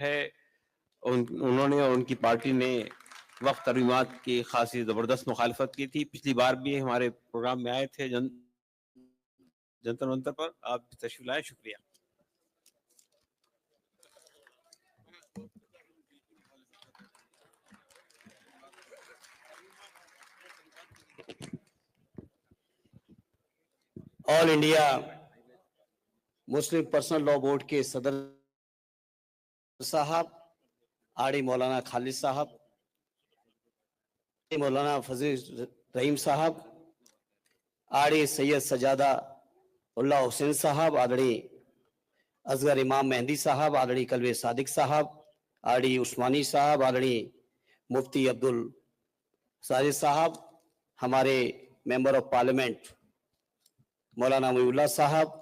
है। उन्होंने और उनकी पार्टी ने वक्त तरमीमात की खासी जबरदस्त मुखालफत की थी। पिछली बार भी हमारे प्रोग्राम में आए थे जंतर मंतर पर। आप तशरीफ लाए, शुक्रिया। All India Muslim personal law board के सदर साहब, आड़ी मौलाना खालिद साहब, मौलाना फजील रहीम साहब, आड़ी सैयद सजादा उल्ला हुसैन साहब, आदड़ी असगर इमाम मेहंदी साहब, आदड़ी कलवे सादिक साहब, आड़ी उस्मानी साहब, आदड़ी मुफ्ती अब्दुल साजिद साहब, हमारे मेंबर ऑफ पार्लियामेंट मौलाना मुल्ला साहब,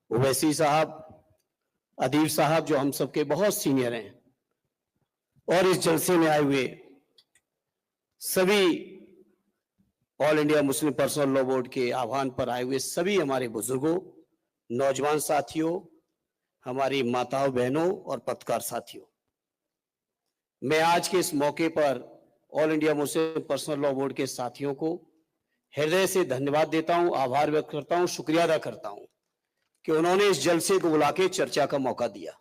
ओवैसी साहब, अदीब साहब जो हम सबके बहुत सीनियर हैं, और इस जलसे में आए हुए सभी all India Muslim personal law board के आह्वान पर आए हुए सभी हमारे बुजुर्गों, नौजवान साथियों, हमारी माताओं बहनों और पत्रकार साथियों, मैं आज के इस मौके पर all India Muslim personal law board के साथियों को हृदय से धन्यवाद देता हूं, आभार व्यक्त करता हूं, शुक्रिया अदा करता हूं कि उन्होंने इस जलसे को बुला के चर्चा का मौका दिया।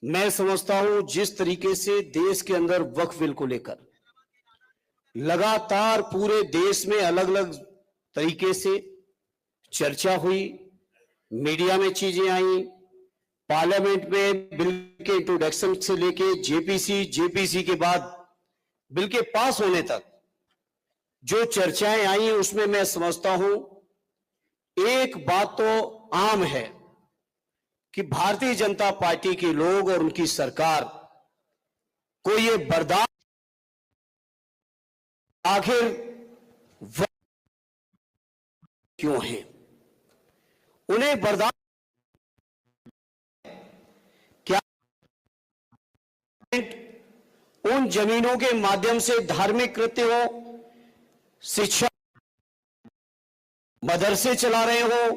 मैं समझता हूं जिस तरीके से देश के अंदर वक्फ बिल को लेकर लगातार पूरे देश में अलग अलग तरीके से चर्चा हुई, मीडिया में चीजें आई, पार्लियामेंट में बिल के इंट्रोडक्शन से लेके जेपीसी के बाद बिल के पास होने तक जो चर्चाएं आई उसमें मैं समझता हूं एक बात तो आम है कि भारतीय जनता पार्टी के लोग और उनकी सरकार को ये बर्दाश्त आखिर क्यों है, उन्हें बर्दाश्त क्या उन जमीनों के माध्यम से धार्मिक कृत्य हो, शिक्षा, मदरसे चला रहे हो,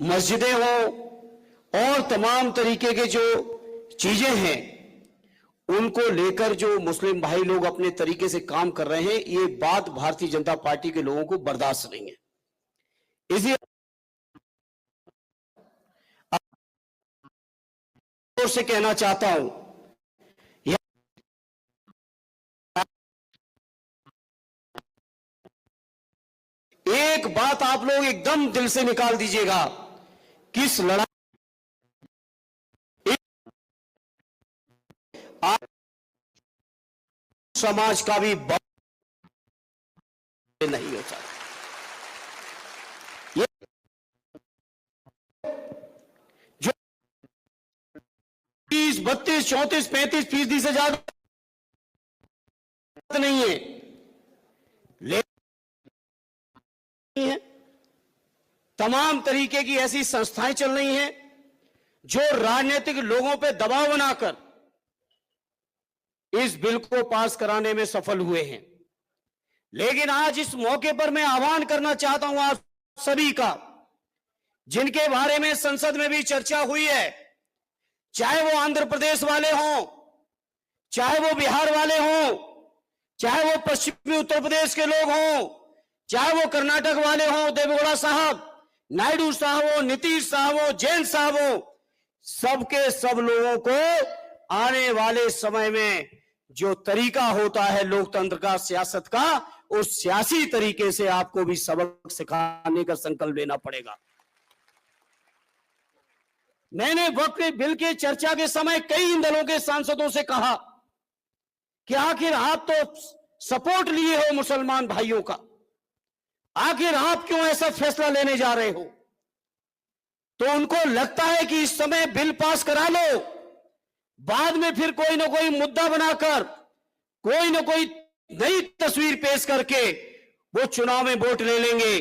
मस्जिदें हो और तमाम तरीके के जो चीजें हैं उनको लेकर जो मुस्लिम भाई लोग अपने तरीके से काम कर रहे हैं, ये बात भारतीय जनता पार्टी के लोगों को बर्दाश्त नहीं है। इसलिए से कहना चाहता हूं, एक बात आप लोग एकदम दिल से निकाल दीजिएगा, किस लड़ाई समाज का भी नहीं होता। ये जो 30, 32, 34, 35% से ज्यादा नहीं है, लेकिन है तमाम तरीके की ऐसी संस्थाएं चल रही हैं जो राजनीतिक लोगों पे दबाव बनाकर इस बिल को पास कराने में सफल हुए हैं। लेकिन आज इस मौके पर मैं आह्वान करना चाहता हूं आप सभी का, जिनके बारे में संसद में भी चर्चा हुई है, चाहे वो आंध्र प्रदेश वाले हों, चाहे वो बिहार वाले हों, चाहे वो पश्चिमी उत्तर प्रदेश के लोग हों, चाहे वो कर्नाटक वाले हों, देवेगौड़ा साहब, नायडू साहब हो, नीतीश साहब हो, जैन साहब हो, सबके सब लोगों को आने वाले समय में जो तरीका होता है लोकतंत्र का, सियासत का, उस सियासी तरीके से आपको भी सबक सिखाने का संकल्प लेना पड़ेगा। मैंने वक्त बिल के चर्चा के समय कई दलों के सांसदों से कहा कि आखिर आप तो सपोर्ट लिए हो मुसलमान भाइयों का, आखिर आप क्यों ऐसा फैसला लेने जा रहे हो? तो उनको लगता है कि इस समय बिल पास करा लो, बाद में फिर कोई ना कोई मुद्दा बनाकर, कोई ना कोई नई तस्वीर पेश करके वो चुनाव में वोट ले लेंगे।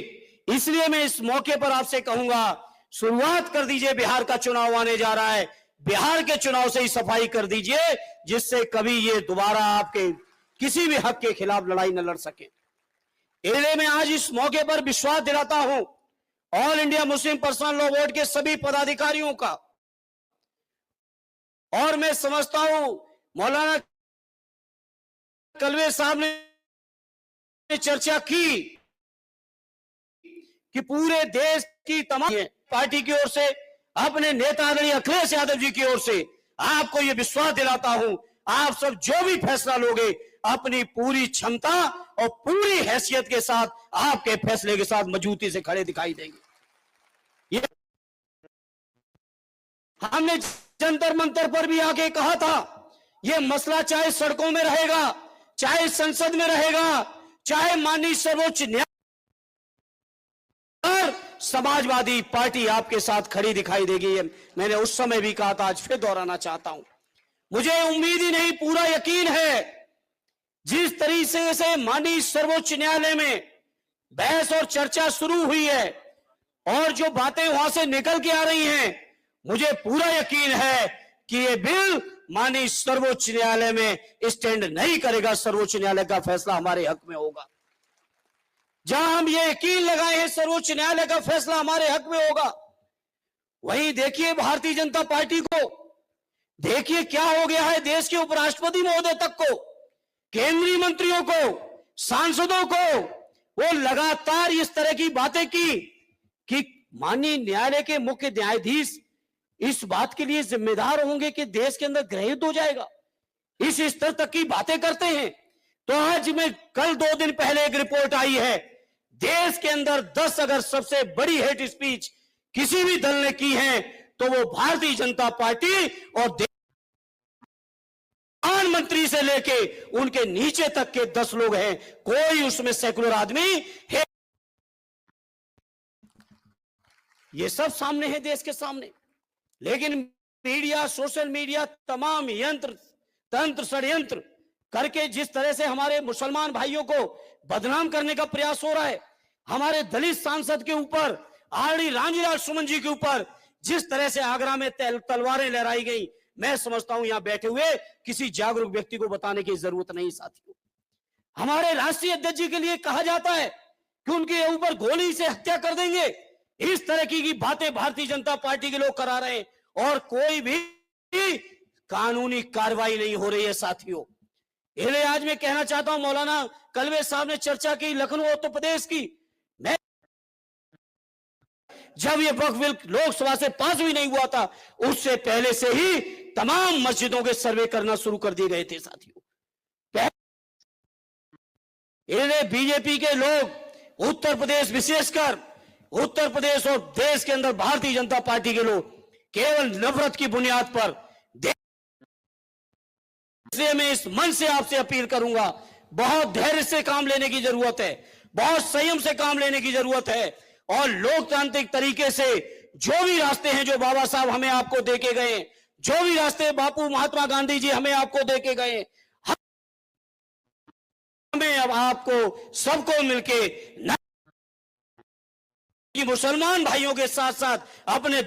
इसलिए मैं इस मौके पर आपसे कहूंगा, शुरुआत कर दीजिए, बिहार का चुनाव आने जा रहा है, बिहार के चुनाव से ही सफाई कर दीजिए, जिससे कभी ये दोबारा आपके किसी भी हक के खिलाफ लड़ाई न लड़ सके। इसलिए मैं आज इस मौके पर विश्वास दिलाता हूं all India Muslim personal law board के सभी पदाधिकारियों का और मैं समझता हूं मौलाना कलवे साहब ने चर्चा की कि पूरे देश की तमाम पार्टी की ओर से, अपने नेता आदरणीय अखिलेश यादव जी की ओर से आपको यह विश्वास दिलाता हूं, आप सब जो भी फैसला लोगे अपनी पूरी क्षमता और पूरी हैसियत के साथ आपके फैसले के साथ मजबूती से खड़े दिखाई देंगे। ये हमने जंतर मंतर पर भी आके कहा था, यह मसला चाहे सड़कों में रहेगा, चाहे संसद में रहेगा, चाहे माननीय सर्वोच्च न्यायालय, समाजवादी पार्टी आपके साथ खड़ी दिखाई देगी। मैंने उस समय भी कहा था, आज फिर दोहराना चाहता हूं। मुझे उम्मीद ही नहीं, पूरा यकीन है जिस तरीके से माननीय सर्वोच्च न्यायालय में बहस और चर्चा शुरू हुई है और जो बातें वहां से निकल के आ रही हैं, मुझे पूरा यकीन है कि ये बिल माननीय सर्वोच्च न्यायालय में स्टैंड नहीं करेगा। सर्वोच्च न्यायालय का फैसला हमारे हक में होगा। जहां हम ये यकीन लगाए हैं सर्वोच्च न्यायालय का फैसला हमारे हक में होगा, वहीं देखिए भारतीय जनता पार्टी को, देखिए क्या हो गया है देश के उपराष्ट्रपति महोदय तक को, केंद्रीय मंत्रियों को, सांसदों को, वो लगातार इस तरह की बातें की कि माननीय न्यायालय के मुख्य न्यायाधीश इस बात के लिए जिम्मेदार होंगे कि देश के अंदर गृह युद्ध हो जाएगा, इस स्तर तक की बातें करते हैं। तो आज में कल 2 दिन पहले एक रिपोर्ट आई है, देश के अंदर 10 अगर सबसे बड़ी हेट स्पीच किसी भी दल ने की है तो वो भारतीय जनता पार्टी और प्रधानमंत्री से लेके उनके नीचे तक के 10 लोग हैं, कोई उसमें सेकुलर आदमी है। ये सब सामने है देश के सामने, लेकिन मीडिया, सोशल मीडिया, तमाम यंत्र तंत्र षड्यंत्र करके जिस तरह से हमारे मुसलमान भाइयों को बदनाम करने का प्रयास हो रहा है, हमारे दलित सांसद के ऊपर, आरडी रामजी सुमन जी के ऊपर जिस तरह से आगरा में तलवारें लहराई गई, मैं समझता हूं यहां बैठे हुए किसी जागरूक व्यक्ति को बताने की जरूरत नहीं। साथियों, हमारे राष्ट्रीय अध्यक्ष जी के लिए कहा जाता है कि उनके ऊपर गोली से हत्या कर देंगे। इस तरह की बातें भारतीय जनता पार्टी के लोग करा रहे हैं और कोई भी कानूनी कार्रवाई नहीं हो रही है। साथियों, इसलिए आज मैं कहना चाहता हूं, मौलाना कलवे साहब ने चर्चा की लखनऊ उत्तर प्रदेश की, मैं जब ये वक्फ बिल लोकसभा से पास भी नहीं हुआ था, उससे पहले से ही तमाम मस्जिदों के सर्वे करना शुरू कर दिए गए थे। साथियों, इसलिए बीजेपी के लोग, उत्तर प्रदेश विशेषकर उत्तर प्रदेश और देश के अंदर भारतीय जनता पार्टी के लोग केवल नफरत की बुनियाद पर, इसलिए मैं इस मन से आपसे अपील करूंगा, बहुत धैर्य से काम लेने की जरूरत है, बहुत संयम से काम लेने की जरूरत है और लोकतांत्रिक तरीके से जो भी रास्ते हैं जो बाबा साहब हमें आपको देके गए, जो भी रास्ते बापू महात्मा गांधी जी हमें आपको देके गए, हमें अब आपको सबको मिलके कि मुसलमान भाइयों के साथ साथ अपने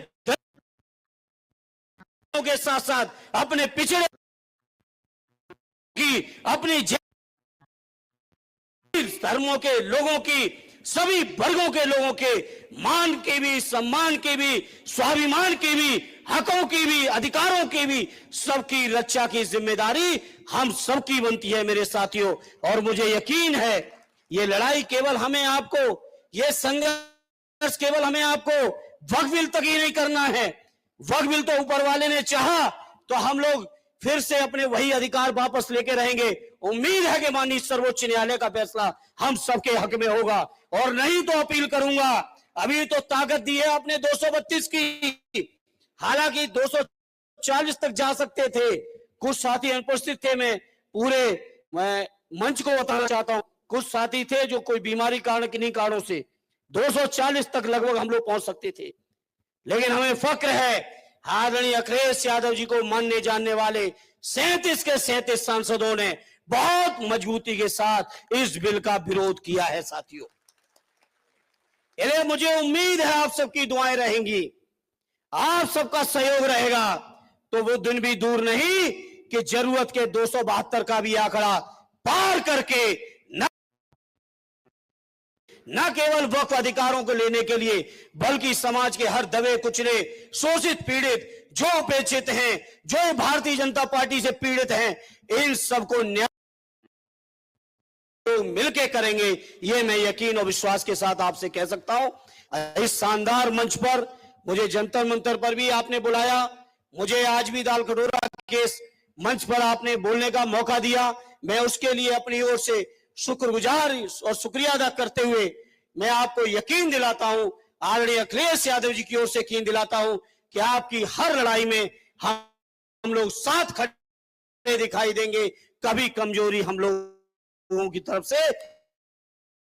के साथ साथ अपने पिछड़े की, अपनी धर्मों के लोगों की, सभी वर्गों के लोगों के मान के भी, सम्मान के भी, स्वाभिमान के भी, हकों की भी, अधिकारों की भी, सबकी रक्षा की जिम्मेदारी हम सबकी बनती है मेरे साथियों। और मुझे यकीन है ये लड़ाई केवल हमें आपको, ये संघर्ष केवल हमें आपको वक्फ बिल तक ही नहीं करना है। वक्फ बिल तो ऊपर वाले ने चाहा तो हम लोग फिर से अपने वही अधिकार वापस लेके रहेंगे। उम्मीद है कि माननीय सर्वोच्च न्यायालय का फैसला हम सबके हक में होगा। और नहीं तो अपील करूंगा, अभी तो ताकत दी है आपने 232 की, हालांकि 240 तक जा सकते थे। कुछ साथी अनुपस्थित थे, मैं पूरे मंच को बताना चाहता हूं, कुछ साथी थे जो कोई बीमारी कारण किन्हीं कारणों से 240 तक लगभग हम लोग पहुंच सकते थे, लेकिन हमें फक्र है आदरणीय अखिलेश यादव जी को मानने जानने वाले 37 के 37 सांसदों ने बहुत मजबूती के साथ इस बिल का विरोध किया है। साथियों, इसलिए मुझे उम्मीद है आप सबकी दुआएं रहेंगी, आप सबका सहयोग रहेगा, तो वो दिन भी दूर नहीं कि जरूरत के 272 का भी आंकड़ा पार करके न केवल वक्फ अधिकारों को लेने के लिए बल्कि समाज के हर दबे कुचले, शोषित पीड़ित, जो उपेक्षित हैं, जो भारतीय जनता पार्टी से पीड़ित हैं, इन सबको न्याय मिलके करेंगे, ये मैं यकीन और विश्वास के साथ आपसे कह सकता हूं। इस शानदार मंच पर मुझे जंतर मंतर पर भी आपने बुलाया, मुझे आज भी दाल कटोरा के मंच पर आपने बोलने का मौका दिया, मैं उसके लिए अपनी ओर से शुक्रगुजार और शुक्रिया अदा करते हुए मैं आपको यकीन दिलाता हूं, आदरणीय अखिलेश यादव जी की ओर से यकीन दिलाता हूं कि आपकी हर लड़ाई में हम लोग साथ खड़े दिखाई देंगे। कभी कमजोरी हम लोगों की तरफ से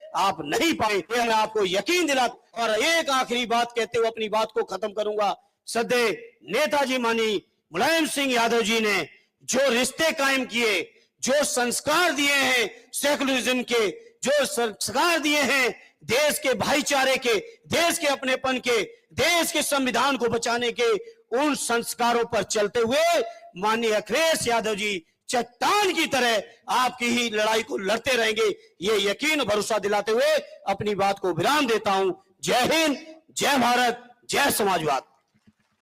आप नहीं पाए, मैं आपको यकीन दिलाता। और एक आखिरी बात कहते हुए अपनी बात को खत्म करूंगा। सदैव नेताजी माननीय मुलायम सिंह यादव जी ने जो रिश्ते कायम किए, जो संस्कार दिए हैं सेकुलरिज्म के, जो संस्कार दिए हैं देश के भाईचारे के, देश के अपनेपन के, देश के संविधान को बचाने के, उन संस्कारों पर चलते हुए माननीय अखिलेश यादव जी चट्टान की तरह आपकी ही लड़ाई को लड़ते रहेंगे, ये यकीन भरोसा दिलाते हुए अपनी बात को विराम देता हूं। जय हिंद, जय भारत, जय समाजवाद।